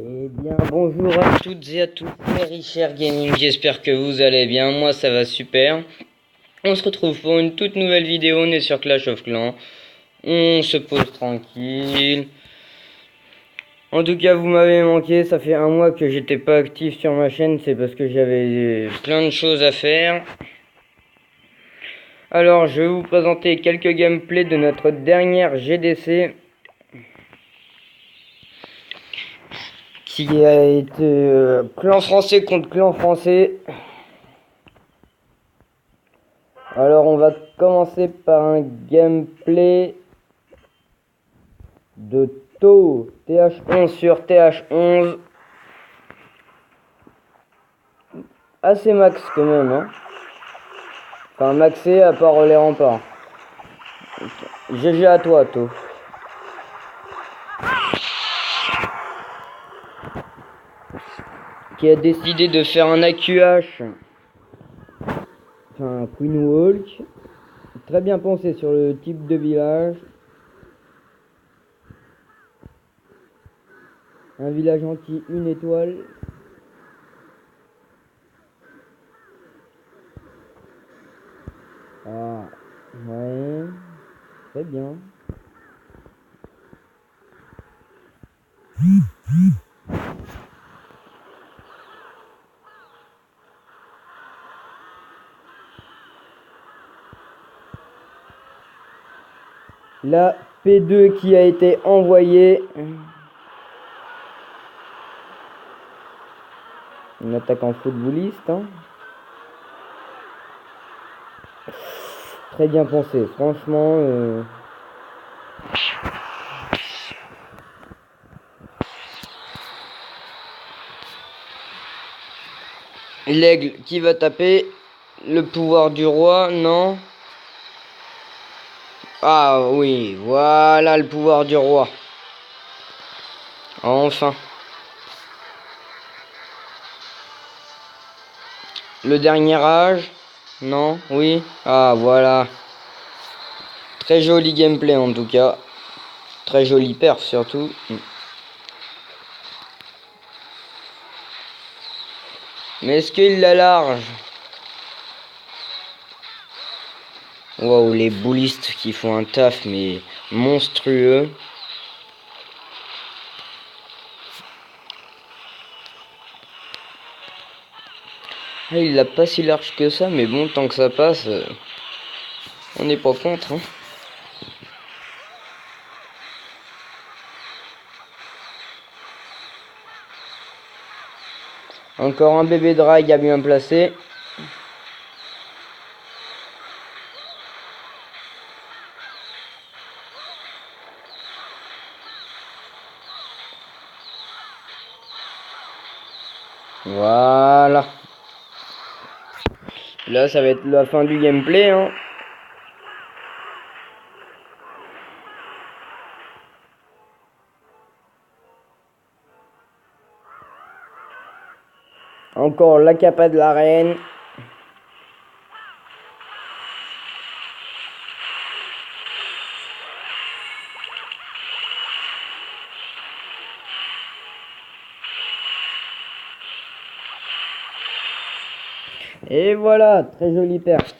Eh bien, bonjour à toutes et à tous, mes Richard Gaming, j'espère que vous allez bien, moi ça va super. On se retrouve pour une toute nouvelle vidéo, on est sur Clash of Clans, on se pose tranquille. En tout cas, vous m'avez manqué, ça fait un mois que j'étais pas actif sur ma chaîne, c'est parce que j'avais plein de choses à faire. Alors, je vais vous présenter quelques gameplays de notre dernière GDC. Qui a été clan français contre clan français. Alors on va commencer par un gameplay de TH11 sur TH11. Assez max quand même, hein. Enfin maxé à part les remparts. GG à toi, To. Qui a décidé de faire un AQH. Enfin, Queen Walk. Très bien pensé sur le type de village. Un village anti 1 étoile. Ah, ouais. Très bien. La P2 qui a été envoyée. Une attaque en footballiste. Hein. Très bien pensé, franchement. L'aigle qui va taper. Le pouvoir du roi, non. Ah oui, voilà le pouvoir du roi. Enfin. Le dernier âge, non, oui. Ah voilà. Très joli gameplay en tout cas. Très joli perf surtout. Mais est-ce qu'il l'a large? Waouh, les boulistes qui font un taf mais monstrueux. Ah, il l'a pas si large que ça, mais bon, tant que ça passe, on n'est pas contre. Hein. Encore un bébé drag à bien placé. Voilà. Là, ça va être la fin du gameplay. Hein. Encore la capa de la reine. Et voilà, très joli perf.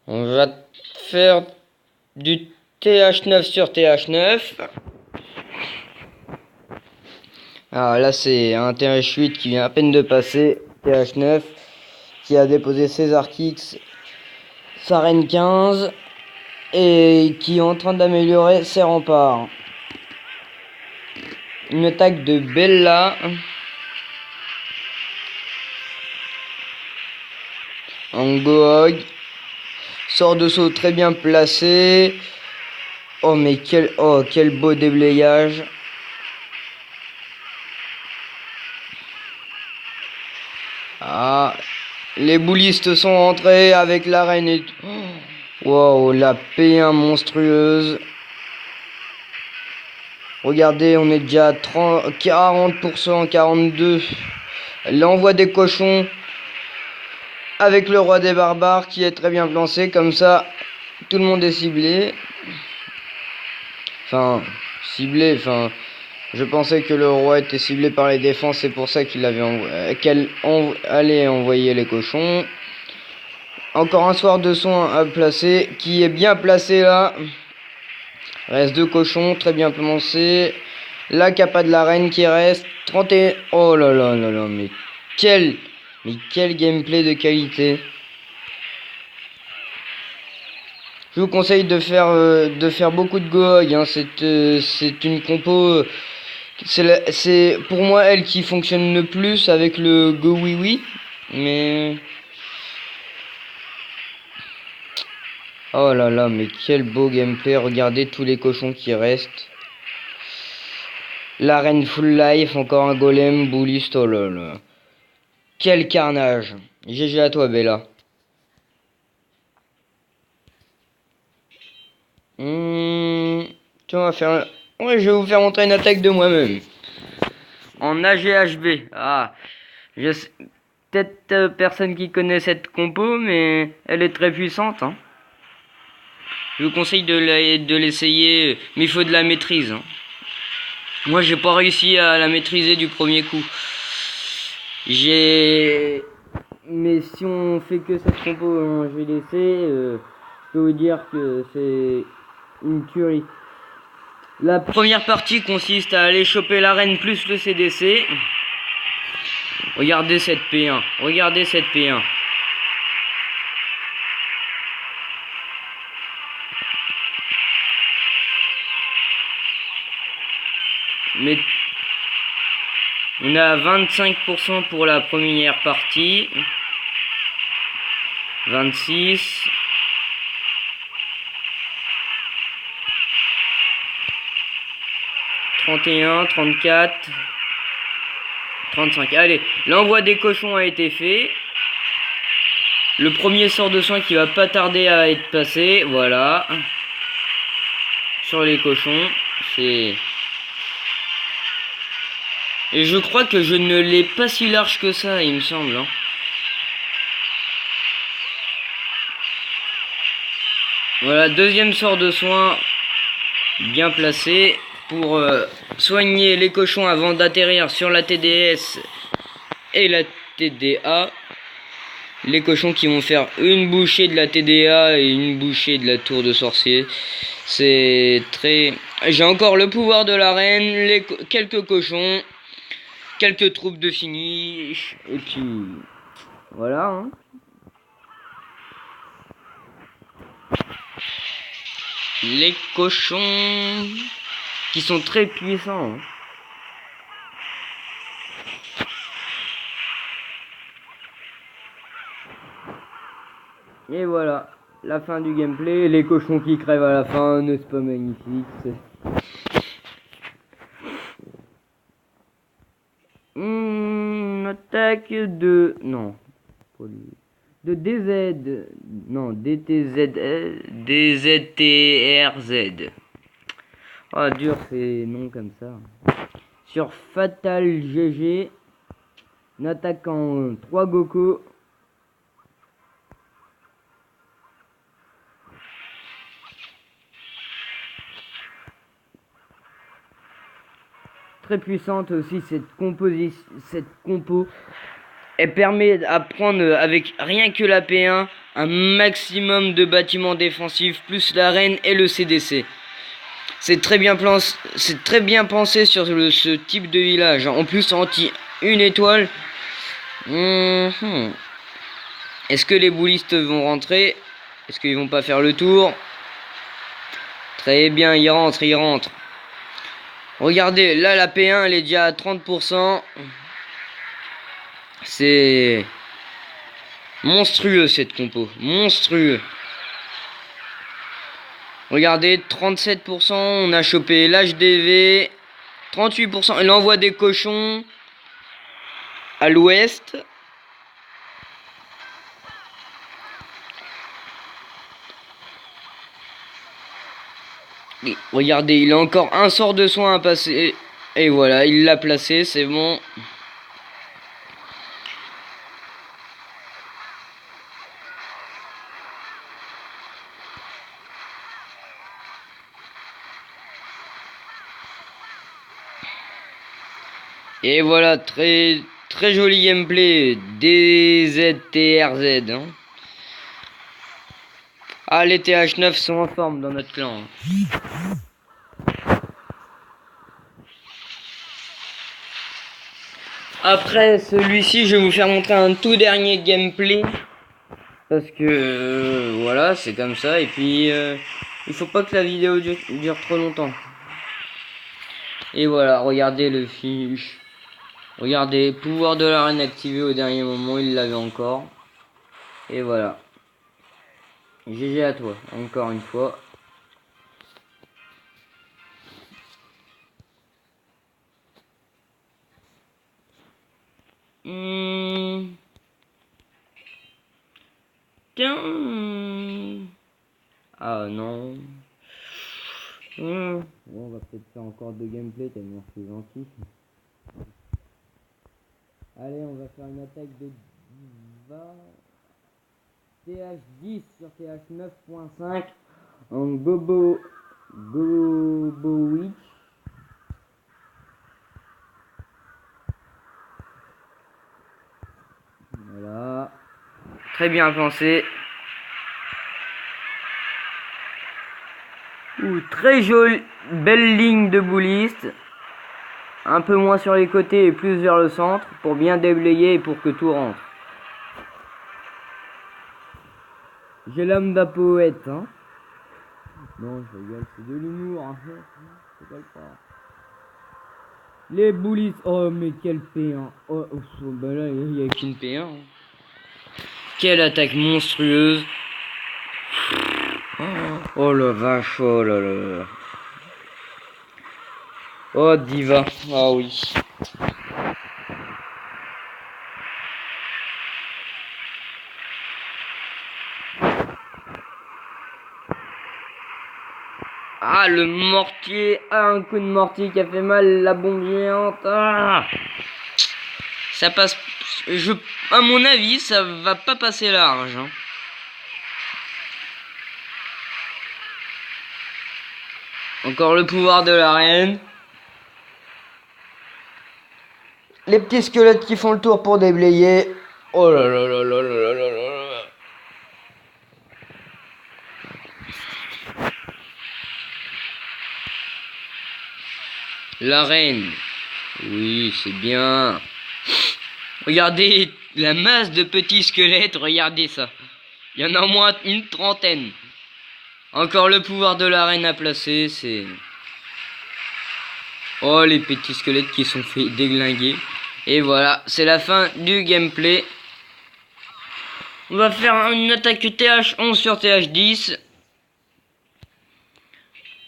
On va faire du TH9 sur TH9. Ah là c'est un TH8 qui vient à peine de passer. TH9 qui a déposé ses Artix, sa reine 15 et qui est en train d'améliorer ses remparts. Une attaque de Bella. Angoog. Sort de saut très bien placé. Oh mais quel beau déblayage. Ah, les boulistes sont rentrés avec la reine et tout. Wow, la P1 monstrueuse. Regardez, on est déjà à 40%, 42%. L'envoi des cochons avec le roi des barbares qui est très bien placé. Comme ça, tout le monde est ciblé. Enfin, ciblé, enfin... Je pensais que le roi était ciblé par les défenses, c'est pour ça qu'il avait allait envoyer les cochons. Encore un soir de soin à placer, qui est bien placé là. Reste 2 cochons, très bien placés. La capa de la reine qui reste. 31... Oh là là là là, mais quel gameplay de qualité. Je vous conseille de faire beaucoup de Gohog, hein. C'est une compo... C'est pour moi elle qui fonctionne le plus avec le Go Oui Oui. Mais... Oh là là, mais quel beau gameplay. Regardez tous les cochons qui restent. La reine full life, encore un golem, bouliste, oh là là. Quel carnage. GG à toi, Bella. Tiens, on va faire... Ouais, je vais vous faire montrer une attaque de moi-même. En AGHB. Ah, je sais... Peut-être personne qui connaît cette compo, mais elle est très puissante, hein. Je vous conseille de l'essayer, mais il faut de la maîtrise, hein. Moi, j'ai pas réussi à la maîtriser du premier coup. Mais si on fait que cette compo en GDC, je peux vous dire que c'est une tuerie. La première partie consiste à aller choper l'arène plus le CDC. Regardez cette P1. Regardez cette P1. Mais on a 25% pour la première partie. 26. 31, 34, 35. Allez, l'envoi des cochons a été fait. Le premier sort de soin qui va pas tarder à être passé. Voilà. Sur les cochons. C'est... Et je crois que je ne l'ai pas si large que ça, il me semble, hein. Voilà, deuxième sort de soin bien placé pour soigner les cochons avant d'atterrir sur la TDS et la TDA. Les cochons qui vont faire une bouchée de la TDA et une bouchée de la tour de sorcier. C'est très... J'ai encore le pouvoir de la reine, quelques cochons, quelques troupes de finish, et puis... Voilà, hein. Les cochons qui sont très puissants, hein. Et voilà, la fin du gameplay, les cochons qui crèvent à la fin, n'est-ce pas magnifique? Attaque de... Non. De DZ. Non, DTZ. DZTRZ. Ah, dur ces noms comme ça. Sur Fatal GG. En attaquant 3 Goku. Très puissante aussi cette compo. Elle permet à prendre avec rien que la P1 un maximum de bâtiments défensifs plus l'arène et le CDC. C'est très bien pensé sur ce type de village. En plus anti une étoile. Est-ce que les boulistes vont rentrer? Est-ce qu'ils vont pas faire le tour? Très bien, ils rentrent. Regardez, là la P1 elle est déjà à 30%. C'est monstrueux cette compo. Monstrueux. Regardez, 37%, on a chopé l'HDV. 38%, l'envoi des cochons à l'ouest. Regardez, il a encore un sort de soin à passer. Et voilà, il l'a placé, c'est bon. Et voilà, très très joli gameplay. DZTRZ. Hein. Ah, les TH9 sont en forme dans notre clan. Après celui-ci, je vais vous faire montrer un tout dernier gameplay. Parce que voilà, c'est comme ça. Et puis, il faut pas que la vidéo dure trop longtemps. Et voilà, regardez le fiche. Regardez, pouvoir de l'arène activé au dernier moment, il l'avait encore. Et voilà. GG à toi, encore une fois. Tiens. Ah non. Bon, on va peut-être faire encore deux gameplays, tellement c'est gentil. Allez, on va faire une attaque de TH10 sur TH9.5 en Gobo Witch. Voilà. Très bien pensé. Très jolie, belle ligne de bouliste. Un peu moins sur les côtés et plus vers le centre pour bien déblayer et pour que tout rentre. J'ai l'âme d'un poète, hein. Non, je rigole, c'est de l'humour, hein. Faut pas le croire. Les boulistes, oh mais quel P1. Oh, bah là, il n'y a qu'une P1. Hein. Quelle attaque monstrueuse. Oh la vache, oh là là. Oh diva, ah oui. Ah, le mortier, un coup de mortier qui a fait mal, la bombe géante. Ah, ça passe, à mon avis, ça va pas passer large. Hein. Encore le pouvoir de la reine. Les petits squelettes qui font le tour pour déblayer. Oh là là là là là là là là. La reine. Oui, c'est bien. Regardez la masse de petits squelettes. Regardez ça. Il y en a au moins une trentaine. Encore le pouvoir de la reine à placer. C'est... Oh, les petits squelettes qui sont fait déglinguer. Et voilà, c'est la fin du gameplay. On va faire une attaque TH11 sur TH10.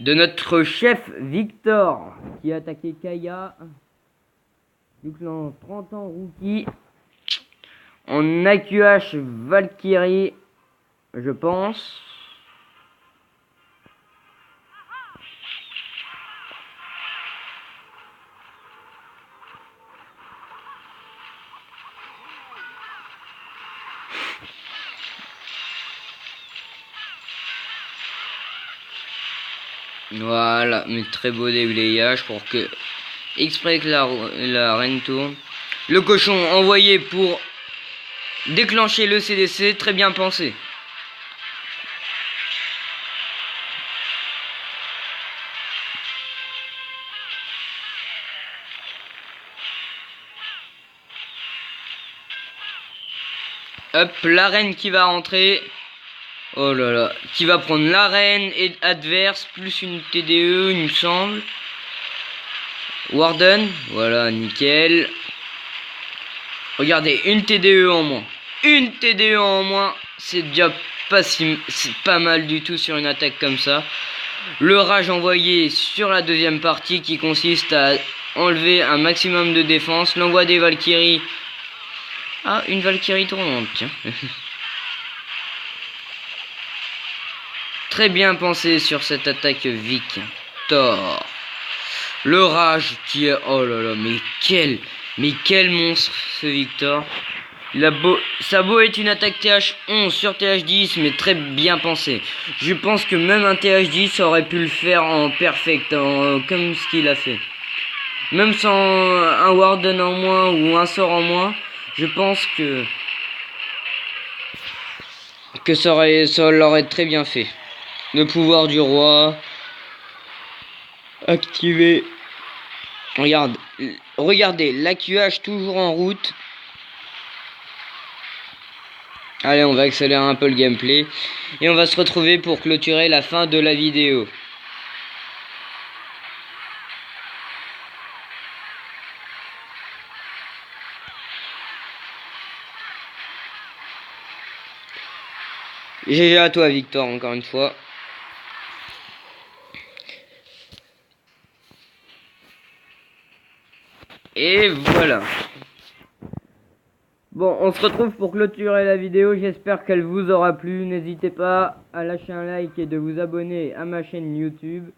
De notre chef Victor. Qui a attaqué Kaya. Du clan 30 ans rookie. En AQH Valkyrie. Je pense. Voilà, mais très beau déblayage pour que exprès que la reine tourne. Le cochon envoyé pour déclencher le CDC, très bien pensé. Hop, la reine qui va rentrer. Oh là là, qui va prendre la reine et adverse, plus une TDE, il me semble. Warden, voilà, nickel. Regardez, une TDE en moins. Une TDE en moins, c'est déjà c'est pas mal du tout sur une attaque comme ça. Le rage envoyé sur la deuxième partie qui consiste à enlever un maximum de défense. L'envoi des Valkyries. Ah, une Valkyrie tournante, tiens. Très bien pensé sur cette attaque Victor. Le rage qui est... Oh là là, mais quel monstre ce Victor. Ça a beau être une attaque TH11 sur TH10, mais très bien pensé. Je pense que même un TH10 aurait pu le faire en perfect, comme ce qu'il a fait. Même sans un Warden en moins ou un sort en moins, je pense que ça l'aurait très bien fait. Le pouvoir du roi activé. Regardez, l'AQH toujours en route. Allez, on va accélérer un peu le gameplay et on va se retrouver pour clôturer la fin de la vidéo. GG à toi Victor, encore une fois. Et voilà. Bon, on se retrouve pour clôturer la vidéo. J'espère qu'elle vous aura plu. N'hésitez pas à lâcher un like et de vous abonner à ma chaîne YouTube.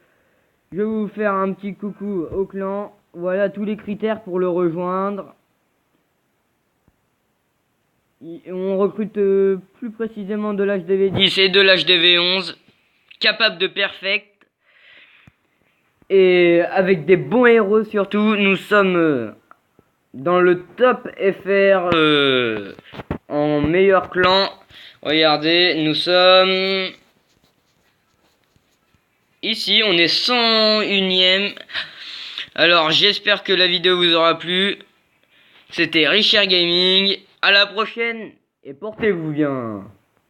Je vais vous faire un petit coucou au clan. Voilà tous les critères pour le rejoindre. On recrute plus précisément de l'HDV10 et de l'HDV11. Capable de perfect. Et avec des bons héros surtout. Nous sommes dans le top FR en meilleur clan. Regardez, nous sommes ici, on est 101ème. Alors j'espère que la vidéo vous aura plu. C'était Richard Gaming. À la prochaine et portez-vous bien.